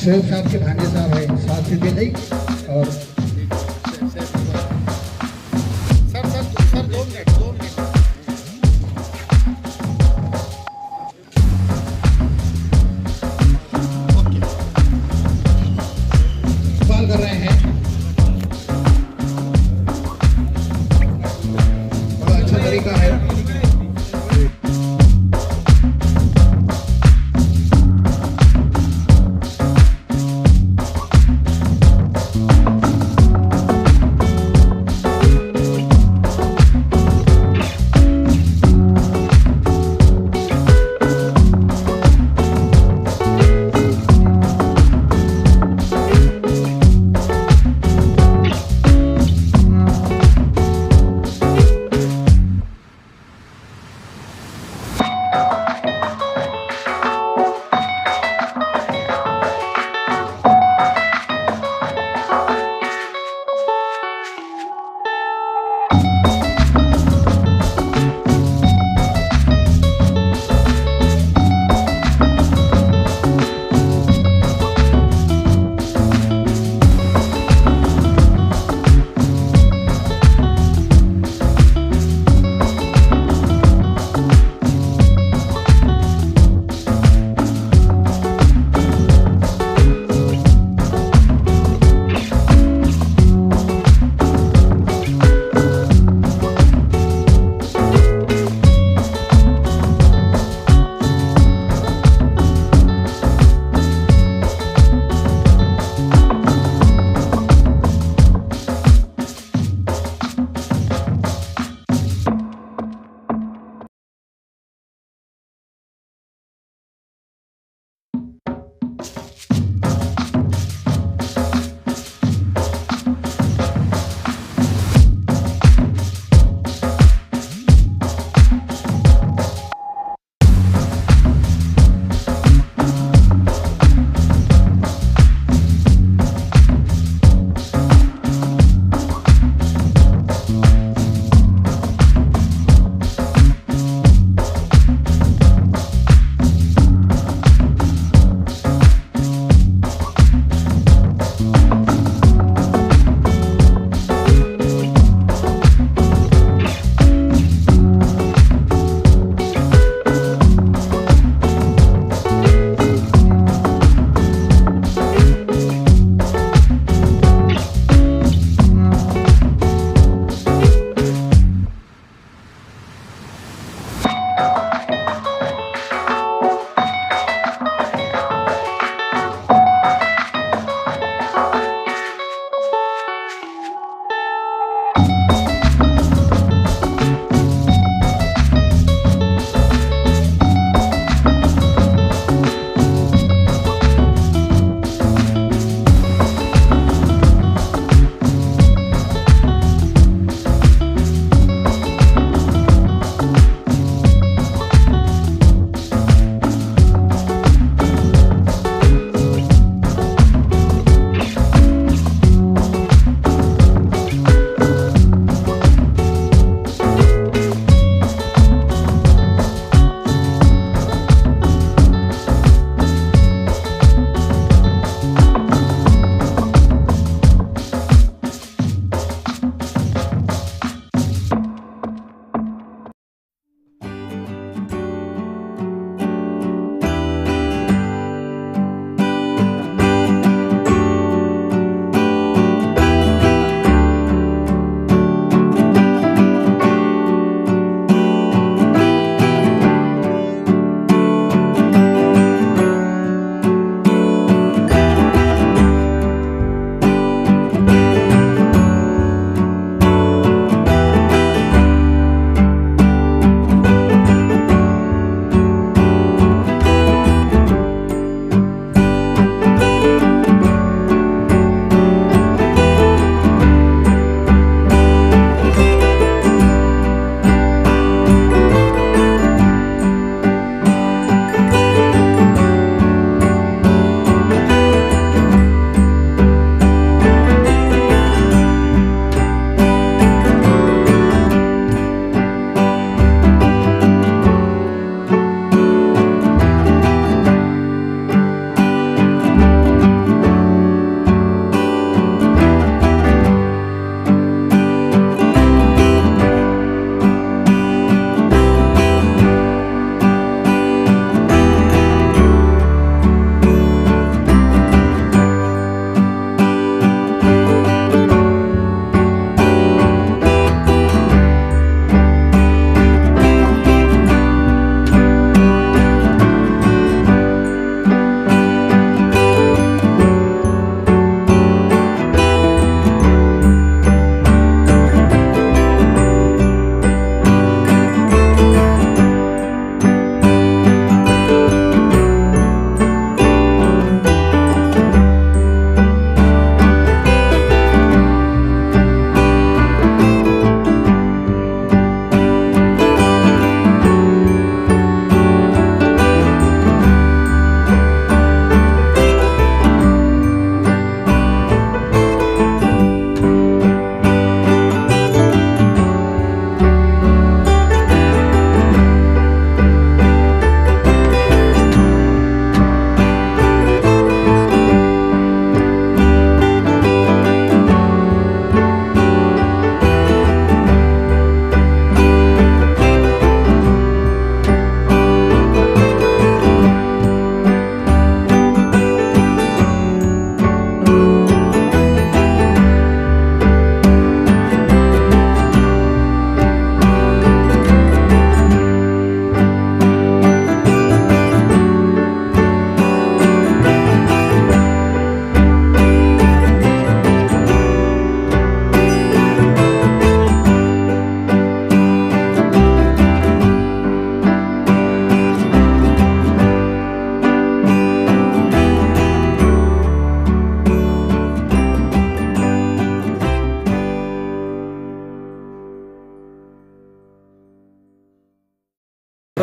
शोक साहब के भांजे साहब है 7 रुपये नहीं और सर 2 मिनट सवाल कर रहे हैं। बड़ा अच्छा तरीका है।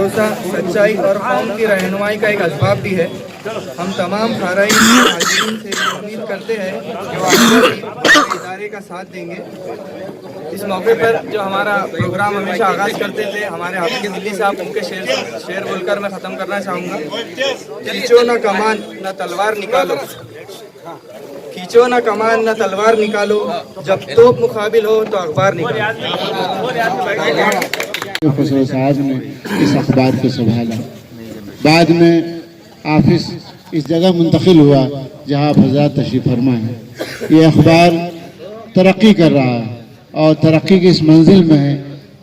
भरोसा, सच्चाई और कौम की रहनुमाई का एक असबाब भी है। हम तमाम खाराइन हाज़रीन से उम्मीद करते हैं कि वो हमारे इदारे का साथ देंगे। इस मौके पर जो हमारा प्रोग्राम हमेशा आगाज़ करते थे हमारे हाफिज़ दिल्ली साहब, उनके शेर बोलकर मैं ख़त्म करना चाहूँगा। खींचो न कमान न तलवार निकालो, खींचो न कमान न तलवार निकालो, जब तोप मुकाबिल हो तो अखबार निकालो। फसल साहब ने इस अखबार को संभाला। बाद में ऑफिस इस जगह मुंतकिल हुआ जहाँ आप हज़रात तशरीफ़ फरमा है। ये अखबार तरक्की कर रहा है और तरक्की की इस मंजिल में है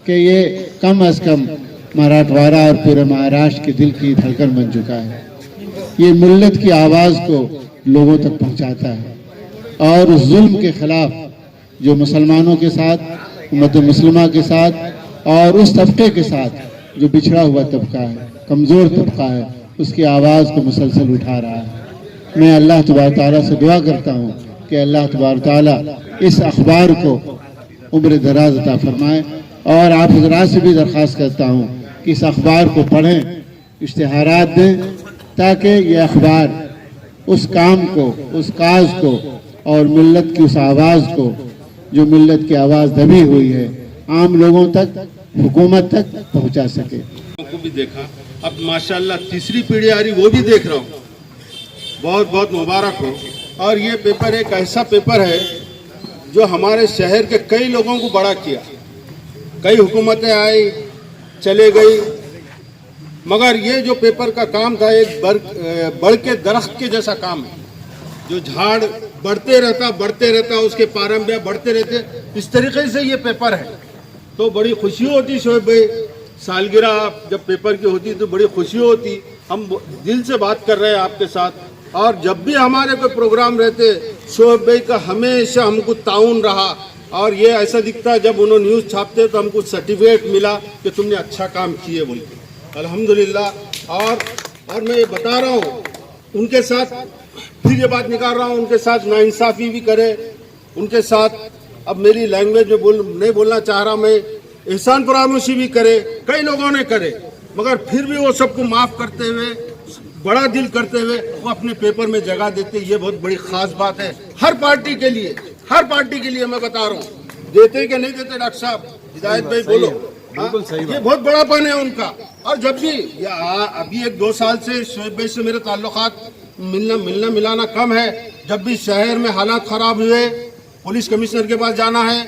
कि ये कम अज़ कम मराठवाड़ा और पूरे महाराष्ट्र के दिल की धड़कन बन चुका है। ये मिल्लत की आवाज़ को लोगों तक पहुँचाता है और उस जुल्म के ख़िलाफ़ जो मुसलमानों के साथ, उम्मत मुस्लिमा के साथ और उस तबके के साथ जो बिछड़ा हुआ तबका है, कमज़ोर तबका है, उसकी आवाज़ को मुसलसल उठा रहा है। मैं अल्लाह तबारक ताला से दुआ करता हूँ कि अल्लाह तबारक ताला इस अखबार को उम्र दराज अता फरमाए और आप हज़रात से भी दरख्वास्त करता हूँ कि इस अखबार को पढ़ें, इश्तिहारात दें, ताकि यह अखबार उस काम को, उस काज को और मिल्लत की उस आवाज़ को, जो मिल्लत की आवाज़ दबी हुई है, आम लोगों तक, हुकूमत तक पहुँचा सके। को भी देखा, अब माशाल्लाह तीसरी पीढ़ी आ रही, वो भी देख रहा हूँ। बहुत बहुत मुबारक हो। और ये पेपर एक ऐसा पेपर है जो हमारे शहर के कई लोगों को बड़ा किया। कई हुकूमतें आई, चले गई, मगर ये जो पेपर का काम था एक बढ़ के दरख्त के जैसा काम है। जो झाड़ बढ़ते रहता, उसके पारंबिया बढ़ते रहते, इस तरीके से ये पेपर है। तो बड़ी खुशी होती शोएब भाई, सालगिरह जब पेपर की होती तो बड़ी खुशी होती। हम दिल से बात कर रहे हैं आपके साथ। और जब भी हमारे कोई प्रोग्राम रहते, शोएब भाई का हमेशा हमको ताउन रहा। और ये ऐसा दिखता है जब उन्होंने न्यूज़ छापते तो हमको सर्टिफिकेट मिला कि तुमने अच्छा काम किए बोल के, अल्हम्दुलिल्लाह। और मैं ये बता रहा हूँ, उनके साथ फिर ये बात निकाल रहा हूँ, उनके साथ नाइंसाफ़ी भी करे, उनके साथ अब मेरी लैंग्वेज में नहीं बोलना चाह रहा मैं, एहसान फरामोशी भी करे, कई लोगों ने करे, मगर फिर भी वो सबको माफ़ करते हुए, बड़ा दिल करते हुए वो अपने पेपर में जगह देते। ये बहुत बड़ी ख़ास बात है हर पार्टी के लिए, हर पार्टी के लिए मैं बता रहा हूँ। देते कि नहीं देते डॉक्टर साहब, हिदायत भाई बोलो। बिल्कुल सही बात। ये बहुत बड़ापन है उनका। और जब भी अभी 1-2 साल से शोएब भाई से मेरे ताल्लुकात मिलना मिलाना कम है। जब भी शहर में हालात ख़राब हुए, पुलिस कमिश्नर के पास जाना है,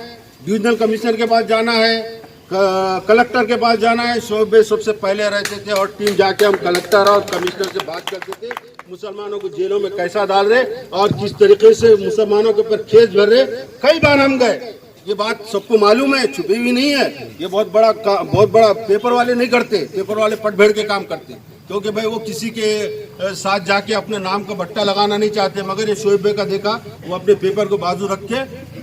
डिविजनल कमिश्नर के पास जाना है, कलेक्टर के पास जाना है, शोएब भाई सबसे पहले रहते थे और टीम जाके हम कलेक्टर और कमिश्नर से बात करते थे, मुसलमानों को जेलों में कैसा डाल रहे और किस तरीके से मुसलमानों के ऊपर केस भर रहे। कई बार हम गए, ये बात सबको मालूम है, छुपी हुई नहीं है। ये बहुत बड़ा पेपर वाले नहीं करते, पेपर वाले पट भेड़ के काम करते, क्योंकि भाई वो किसी के साथ जाके अपने नाम का बट्टा लगाना नहीं चाहते। मगर ये शोएब भाई का देखा, वो अपने पेपर को बाजू रख के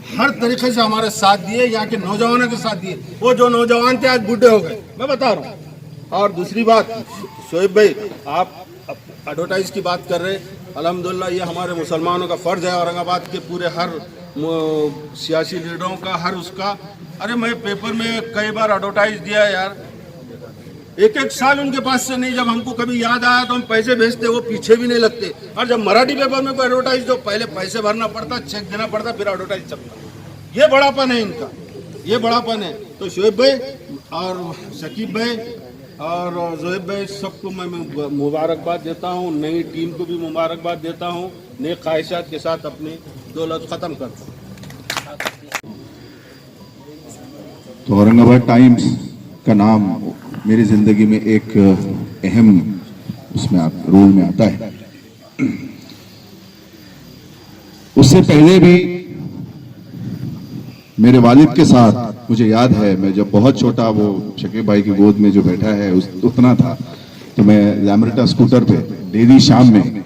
हर तरीके से हमारे साथ दिए, यहाँ के नौजवानों के साथ दिए। वो जो नौजवान थे आज बूढ़े हो गए, मैं बता रहा हूँ। और दूसरी बात, शोएब भाई आप एडवर्टाइज की बात कर रहे, अल्हम्दुलिल्लाह ये हमारे मुसलमानों का फ़र्ज़ है, औरंगाबाद के पूरे हर सियासी लीडरों का, हर उसका। अरे मैं पेपर में कई बार एडवर्टाइज दिया यार, एक साल उनके पास से नहीं, जब हमको कभी याद आया तो हम पैसे भेजते, वो पीछे भी नहीं लगते। और जब मराठी पेपर में कोई एडवर्टाइज दो, पहले पैसे भरना पड़ता, चेक देना पड़ता, फिर एडवर्टाइज चलता। ये बड़ापन है इनका, ये बड़ापन है। तो शोएब भाई और शकीब भाई और जोहेब भाई सबको मैं मुबारकबाद देता हूँ, नई टीम को भी मुबारकबाद देता हूँ। नए ख्वाहिशात के साथ अपनी 2 लफ्ज़ ख़त्म करता हूँ। तो औरंगाबाद टाइम्स का नाम मेरी ज़िंदगी में एक अहम उसमें रोल में आता है। उससे पहले भी मेरे वालिद के साथ मुझे याद है, मैं जब बहुत छोटा, वो शकीब भाई की गोद में जो बैठा है उतना था, तो मैं लैमरेटा स्कूटर पे डेली शाम में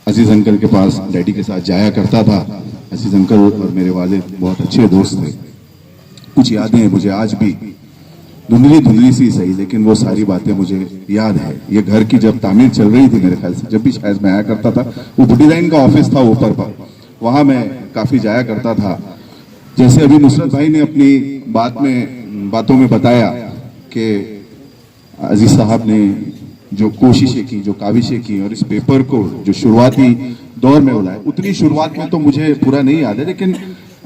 अजीज अंकल के पास डैडी के साथ जाया करता था। अजीज अंकल और मेरे वालिद बहुत अच्छे दोस्त थे। कुछ यादें मुझे आज भी धुंधली सी सही, लेकिन वो सारी बातें मुझे याद है। ये घर की जब तामीर चल रही थी, मेरे ख्याल से जब भी शायद मैं आया करता था, वो डिजाइन का ऑफिस था ऊपर पर, वहाँ मैं काफ़ी जाया करता था। जैसे अभी नुसरत भाई ने अपनी बातों में बताया कि अजीज साहब ने जो कोशिशें की, जो काविशें की और इस पेपर को जो शुरुआती दौर में बुलाया, उतनी शुरुआत में तो मुझे पूरा नहीं याद है, लेकिन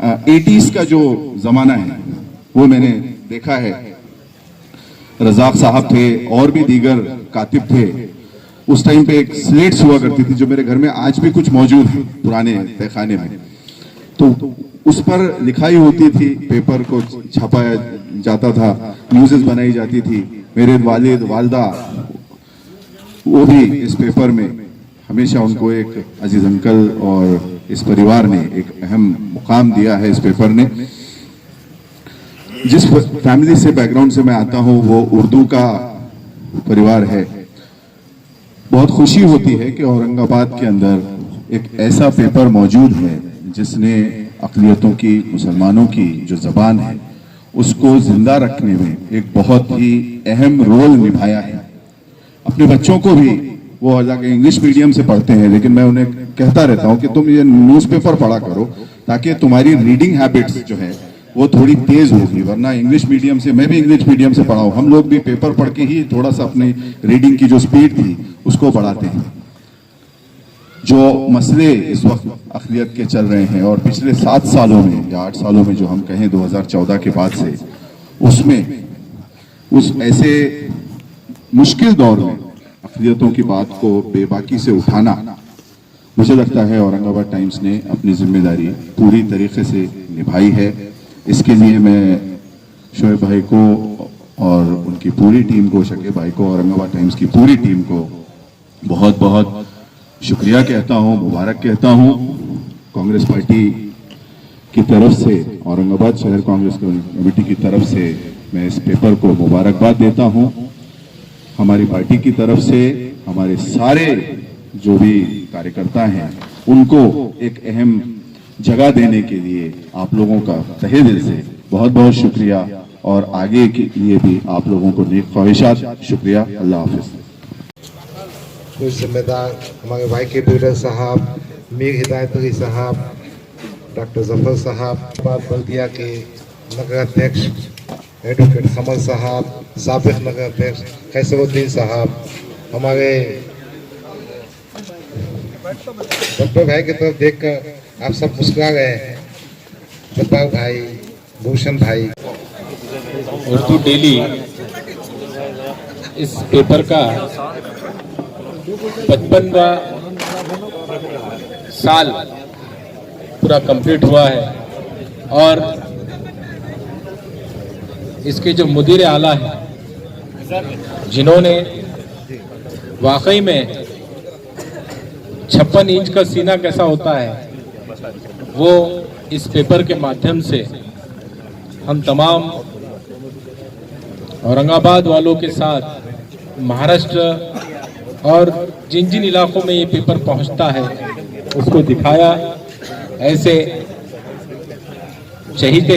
80s का जो जमाना है वो मैंने देखा है। रजाक साहब थे और भी दीगर कातिब थे। उस टाइम पे एक स्लेट्स हुआ करती थी जो मेरे घर में आज भी कुछ मौजूद है पुराने तहखाने में, तो उस पर लिखाई होती थी, पेपर को छपाया जाता था, न्यूज़ेस बनाई जाती थी। मेरे वालिद वालदा वो भी इस पेपर में, हमेशा उनको एक अजीज अंकल और इस परिवार ने एक अहम मुकाम दिया है इस पेपर ने। जिस फैमिली से, बैकग्राउंड से मैं आता हूं वो उर्दू का परिवार है। बहुत खुशी होती है कि औरंगाबाद के अंदर एक ऐसा पेपर मौजूद है जिसने अक़लियतों की, मुसलमानों की जो ज़बान है उसको जिंदा रखने में एक बहुत ही अहम रोल निभाया है। अपने बच्चों को भी, वो हालांकि इंग्लिश मीडियम से पढ़ते हैं, लेकिन मैं उन्हें कहता रहता हूं कि तुम ये न्यूज़पेपर पढ़ा करो ताकि तुम्हारी रीडिंग हैबिट्स जो है वो थोड़ी तेज होगी, वरना इंग्लिश मीडियम से, मैं भी इंग्लिश मीडियम से पढ़ा हूं, हम लोग भी पेपर पढ़ के ही थोड़ा सा अपनी रीडिंग की जो स्पीड थी उसको बढ़ाते हैं। जो मसले इस वक्त अक़लियत के चल रहे हैं और पिछले 7 सालों में या 8 सालों में जो हम कहें 2014 के बाद से, उसमें उस ऐसे मुश्किल दौर में अक़लियतों की बात को बेबाकी से उठाना, मुझे लगता है औरंगाबाद टाइम्स ने अपनी जिम्मेदारी पूरी तरीके से निभाई है। इसके लिए मैं शोएब भाई को और उनकी पूरी टीम को, शकीब भाई को, औरंगाबाद टाइम्स की पूरी टीम को बहुत बहुत शुक्रिया कहता हूं, मुबारक कहता हूं। कांग्रेस पार्टी की तरफ से, औरंगाबाद शहर कांग्रेस कमेटी की तरफ से मैं इस पेपर को मुबारकबाद देता हूं। हमारी पार्टी की तरफ से हमारे सारे जो भी कार्यकर्ता हैं उनको एक अहम जगह देने के लिए आप लोगों का तहे दिल से बहुत बहुत शुक्रिया, और आगे के लिए भी आप लोगों को नेक ख्वाहिशात। शुक्रिया। अल्लाह हाफिज। कुछ जिम्मेदार हमारे भाई के ब्यूडर साहब, मीर हिदायत अली साहब, डॉक्टर जफर साहब, बल्दिया के नगर अध्यक्ष एडवोकेट कमल साहब, साबिक नगर अध्यक्ष कैसरुद्दीन साहब, हमारे डॉक्टर भाई की तरफ देखकर आप सब मुस्कुरा गए हैं, जब्बार भाई, भूषण भाई। उर्दू डेली इस पेपर का 55वां साल पूरा कंप्लीट हुआ है, और इसके जो मुदीर आला हैं जिन्होंने वाकई में 56 इंच का सीना कैसा होता है वो इस पेपर के माध्यम से हम तमाम औरंगाबाद वालों के साथ, महाराष्ट्र और जिन जिन इलाकों में ये पेपर पहुंचता है उसको दिखाया। ऐसे शहीद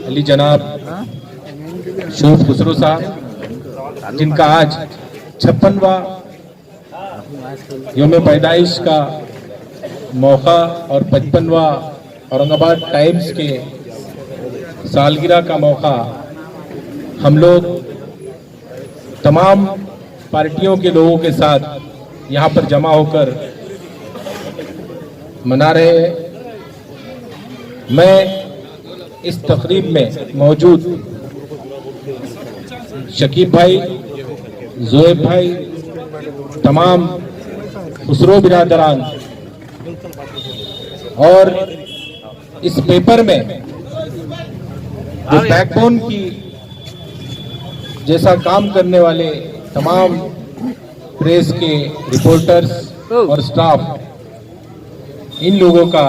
अली जनाब शोफ खुसरो साहब, जिनका आज 56वां यौम पैदाइश का मौका और 55वां औरंगाबाद टाइम्स के सालगिरह का मौका, हम लोग तमाम पार्टियों के लोगों के साथ यहाँ पर जमा होकर मना रहे हैं। मैं इस तकरीब में मौजूद शकीब भाई, जोएब भाई, तमाम खुसरो बिरादरान और इस पेपर में जो बैकबोन की जैसा काम करने वाले तमाम प्रेस के रिपोर्टर्स और स्टाफ, इन लोगों का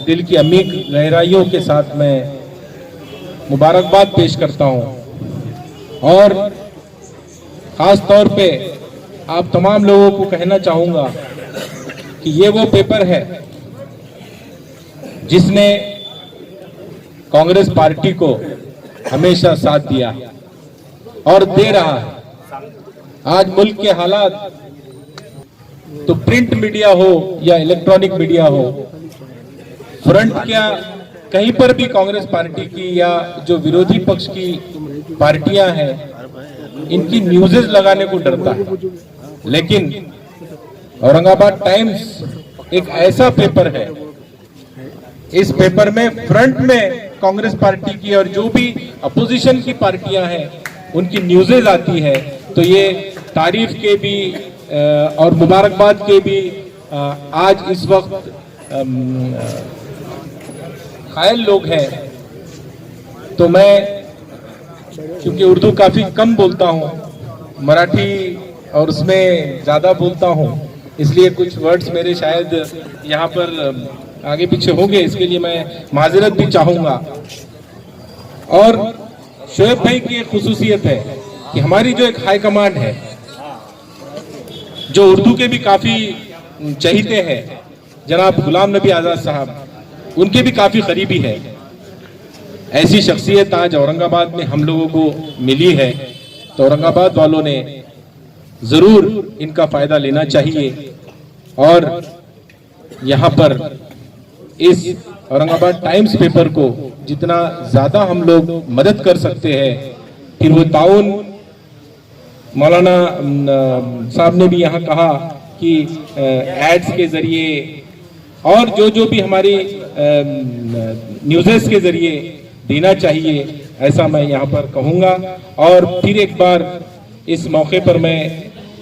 दिल की अमीर गहराइयों के साथ मैं मुबारकबाद पेश करता हूं। और ख़ास तौर पे आप तमाम लोगों को कहना चाहूँगा कि ये वो पेपर है जिसने कांग्रेस पार्टी को हमेशा साथ दिया और दे रहा है। आज मुल्क के हालात, तो प्रिंट मीडिया हो या इलेक्ट्रॉनिक मीडिया हो, फ्रंट क्या कहीं पर भी कांग्रेस पार्टी की या जो विरोधी पक्ष की पार्टियां हैं इनकी न्यूज़ेस लगाने को डरता है। लेकिन औरंगाबाद टाइम्स एक ऐसा पेपर है, इस पेपर में फ्रंट में कांग्रेस पार्टी की और जो भी अपोजिशन की पार्टियां हैं उनकी न्यूज़ेस आती है, तो ये तारीफ के भी और मुबारकबाद के भी आज इस वक्त कायल लोग हैं। तो मैं क्योंकि उर्दू काफ़ी कम बोलता हूँ, मराठी और उसमें ज़्यादा बोलता हूँ, इसलिए कुछ वर्ड्स मेरे शायद यहाँ पर आगे पीछे होंगे, इसके लिए मैं माजरत भी चाहूँगा। और शोएब भाई की एक खुसूसियत है कि हमारी जो एक हाई कमांड है, जो उर्दू के भी काफ़ी चहीते हैं, जनाब गुलाम नबी आज़ाद साहब, उनके भी काफ़ी करीबी है। ऐसी शख्सियत आज औरंगाबाद में हम लोगों को मिली है, तो औरंगाबाद वालों ने ज़रूर इनका फ़ायदा लेना चाहिए। और यहाँ पर इस औरंगाबाद टाइम्स पेपर को जितना ज़्यादा हम लोग मदद कर सकते हैं, फिर वो ताउन मौलाना साहब ने भी यहाँ कहा कि एड्स के ज़रिए और जो भी हमारी न्यूज़ेस के ज़रिए देना चाहिए, ऐसा मैं यहाँ पर कहूँगा। और फिर एक बार इस मौके पर मैं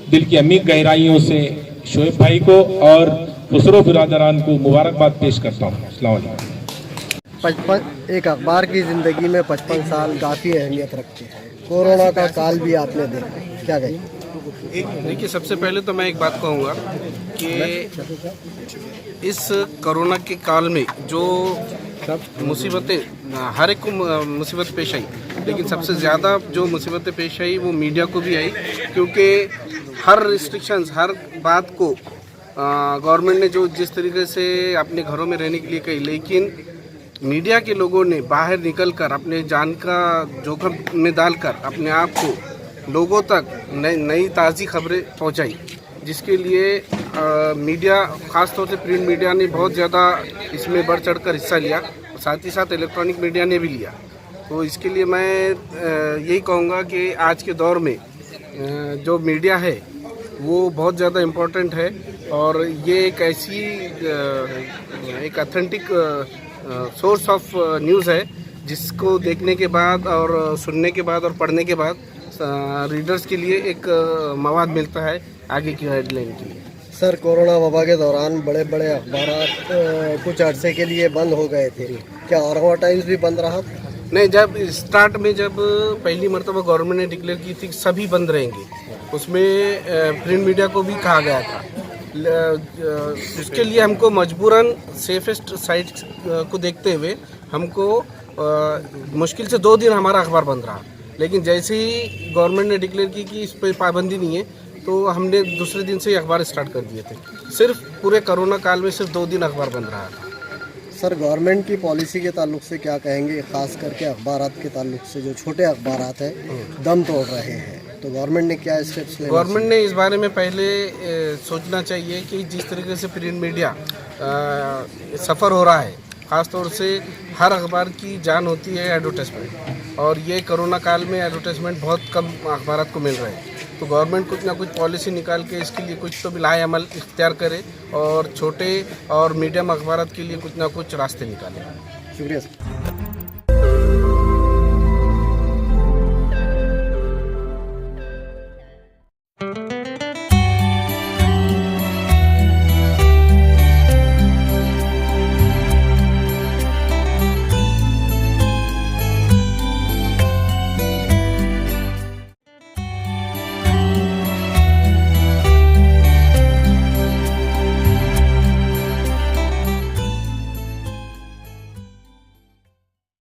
दिल की अमीर गहराइयों से शोएब भाई को और खुसरो बिरादरान को मुबारकबाद पेश करता हूँ। अस्सलाम वालेकुम। एक अखबार की ज़िंदगी में 55 साल काफ़ी अहमियत रखते हैं। कोरोना का काल भी आपने देखा, क्या कहेंगे? देखिए, सबसे पहले तो मैं एक बात कहूँगा कि इस कोरोना के काल में जो मुसीबतें हर एक को मुसीबत पेश आई, लेकिन सबसे ज़्यादा जो मुसीबतें पेश आई वो मीडिया को भी आई, क्योंकि हर रिस्ट्रिक्शंस, हर बात को गवर्नमेंट ने जो जिस तरीके से अपने घरों में रहने के लिए कही, लेकिन मीडिया के लोगों ने बाहर निकलकर अपने जान का जोखिम में डालकर अपने आप को लोगों तक नई ताज़ी खबरें पहुंचाई, जिसके लिए मीडिया, ख़ास तौर से प्रिंट मीडिया ने बहुत ज़्यादा इसमें बढ़ चढ़कर हिस्सा लिया, साथ ही साथ इलेक्ट्रॉनिक मीडिया ने भी लिया। तो इसके लिए मैं यही कहूँगा कि आज के दौर में जो मीडिया है वो बहुत ज़्यादा इम्पोर्टेंट है, और ये एक ऐसी एक ऑथेंटिक सोर्स ऑफ न्यूज़ है जिसको देखने के बाद और सुनने के बाद और पढ़ने के बाद रीडर्स के लिए एक मवाद मिलता है आगे की हेडलाइन के लिए। सर, कोरोना वबा के दौरान बड़े बड़े अखबार कुछ अरसे के लिए बंद हो गए थे, क्या औरंगाबाद टाइम्स भी बंद रहा? नहीं, जब स्टार्ट में जब पहली मरतबा गवर्नमेंट ने डिक्लेयर की थी सभी बंद रहेंगे, उसमें प्रिंट मीडिया को भी कहा गया था। इसके लिए हमको मजबूरन सेफेस्ट साइट को देखते हुए हमको मुश्किल से 2 दिन हमारा अखबार बंद रहा, लेकिन जैसे ही गवर्नमेंट ने डिक्लेयर की कि इस पर पाबंदी नहीं है, तो हमने दूसरे दिन से ही अखबार स्टार्ट कर दिए थे। सिर्फ पूरे कोरोना काल में सिर्फ 2 दिन अखबार बंद रहा था। सर, गवर्नमेंट की पॉलिसी के ताल्लुक से क्या कहेंगे, ख़ास करके अखबारात के ताल्लुक से? जो छोटे अखबारात हैं दम तोड़ रहे हैं, तो गवर्नमेंट ने क्या स्टेप्स लिए? गवर्नमेंट ने इस बारे में पहले सोचना चाहिए कि जिस तरीके से प्रिंट मीडिया सफ़र हो रहा है, ख़ास तौर से हर अखबार की जान होती है एडवर्टाइजमेंट, और ये कोरोना काल में एडवर्टाइजमेंट बहुत कम अखबारात को मिल रहे हैं। तो गवर्नमेंट कुछ ना कुछ पॉलिसी निकाल के इसके लिए कुछ तो लाए अमल इख्तियार करे, और छोटे और मीडियम अखबारात के लिए कुछ ना कुछ रास्ते निकाले। शुक्रिया सर।